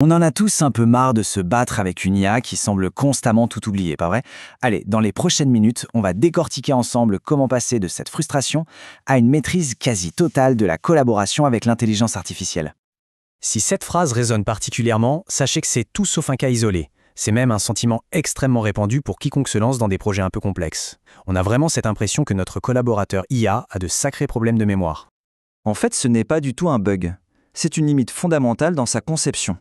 On en a tous un peu marre de se battre avec une IA qui semble constamment tout oublier, pas vrai? Allez, dans les prochaines minutes, on va décortiquer ensemble comment passer de cette frustration à une maîtrise quasi totale de la collaboration avec l'intelligence artificielle. Si cette phrase résonne particulièrement, sachez que c'est tout sauf un cas isolé. C'est même un sentiment extrêmement répandu pour quiconque se lance dans des projets un peu complexes. On a vraiment cette impression que notre collaborateur IA a de sacrés problèmes de mémoire. En fait, ce n'est pas du tout un bug. C'est une limite fondamentale dans sa conception.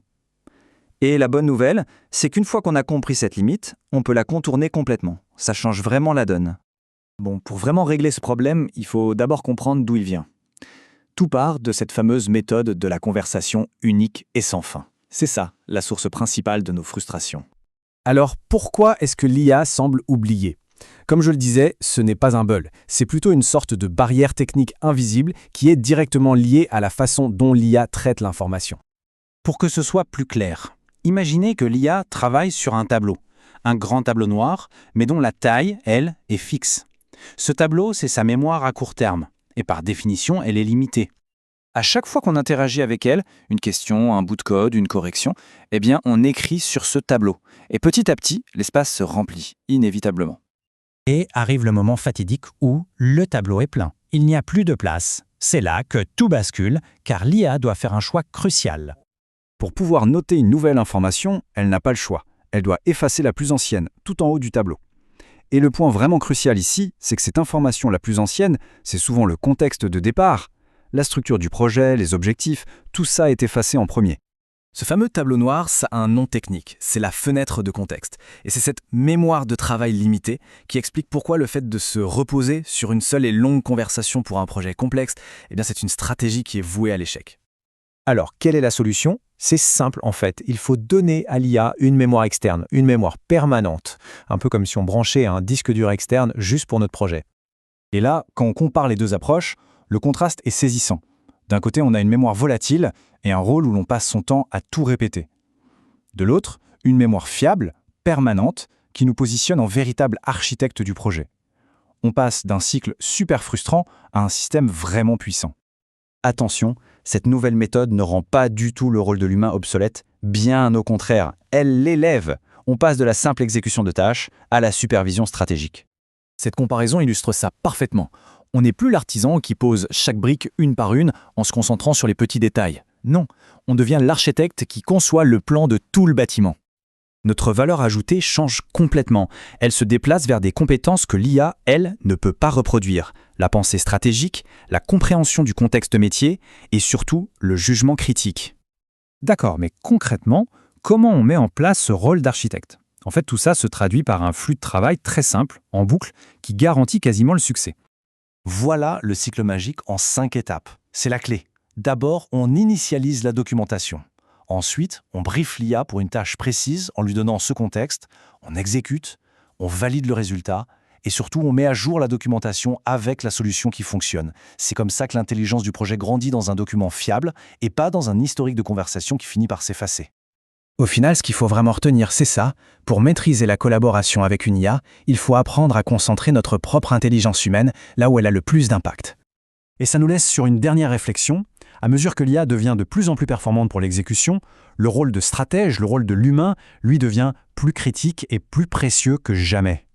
Et la bonne nouvelle, c'est qu'une fois qu'on a compris cette limite, on peut la contourner complètement. Ça change vraiment la donne. Bon, pour vraiment régler ce problème, il faut d'abord comprendre d'où il vient. Tout part de cette fameuse méthode de la conversation unique et sans fin. C'est ça, la source principale de nos frustrations. Alors pourquoi est-ce que l'IA semble oublier? Comme je le disais, ce n'est pas un bug, c'est plutôt une sorte de barrière technique invisible qui est directement liée à la façon dont l'IA traite l'information. Pour que ce soit plus clair, imaginez que l'IA travaille sur un tableau, un grand tableau noir, mais dont la taille, elle, est fixe. Ce tableau, c'est sa mémoire à court terme, et par définition, elle est limitée. À chaque fois qu'on interagit avec elle, une question, un bout de code, une correction, eh bien on écrit sur ce tableau. Et petit à petit, l'espace se remplit, inévitablement. Et arrive le moment fatidique où le tableau est plein. Il n'y a plus de place. C'est là que tout bascule, car l'IA doit faire un choix crucial. Pour pouvoir noter une nouvelle information, elle n'a pas le choix. Elle doit effacer la plus ancienne, tout en haut du tableau. Et le point vraiment crucial ici, c'est que cette information la plus ancienne, c'est souvent le contexte de départ. La structure du projet, les objectifs, tout ça est effacé en premier. Ce fameux tableau noir, ça a un nom technique, c'est la fenêtre de contexte. Et c'est cette mémoire de travail limitée qui explique pourquoi le fait de se reposer sur une seule et longue conversation pour un projet complexe, eh bien c'est une stratégie qui est vouée à l'échec. Alors, quelle est la solution? C'est simple en fait, il faut donner à l'IA une mémoire externe, une mémoire permanente, un peu comme si on branchait un disque dur externe juste pour notre projet. Et là, quand on compare les deux approches, le contraste est saisissant. D'un côté, on a une mémoire volatile et un rôle où l'on passe son temps à tout répéter. De l'autre, une mémoire fiable, permanente, qui nous positionne en véritable architecte du projet. On passe d'un cycle super frustrant à un système vraiment puissant. Attention, cette nouvelle méthode ne rend pas du tout le rôle de l'humain obsolète, bien au contraire, elle l'élève. On passe de la simple exécution de tâches à la supervision stratégique. Cette comparaison illustre ça parfaitement. On n'est plus l'artisan qui pose chaque brique une par une en se concentrant sur les petits détails. Non, on devient l'architecte qui conçoit le plan de tout le bâtiment. Notre valeur ajoutée change complètement. Elle se déplace vers des compétences que l'IA, elle, ne peut pas reproduire. La pensée stratégique, la compréhension du contexte métier et surtout le jugement critique. D'accord, mais concrètement, comment on met en place ce rôle d'architecte? En fait, tout ça se traduit par un flux de travail très simple, en boucle, qui garantit quasiment le succès. Voilà le cycle magique en 5 étapes. C'est la clé. D'abord, on initialise la documentation. Ensuite, on briefe l'IA pour une tâche précise en lui donnant ce contexte. On exécute, on valide le résultat et surtout, on met à jour la documentation avec la solution qui fonctionne. C'est comme ça que l'intelligence du projet grandit dans un document fiable et pas dans un historique de conversation qui finit par s'effacer. Au final, ce qu'il faut vraiment retenir, c'est ça. Pour maîtriser la collaboration avec une IA, il faut apprendre à concentrer notre propre intelligence humaine là où elle a le plus d'impact. Et ça nous laisse sur une dernière réflexion. À mesure que l'IA devient de plus en plus performante pour l'exécution, le rôle de stratège, le rôle de l'humain, lui devient plus critique et plus précieux que jamais.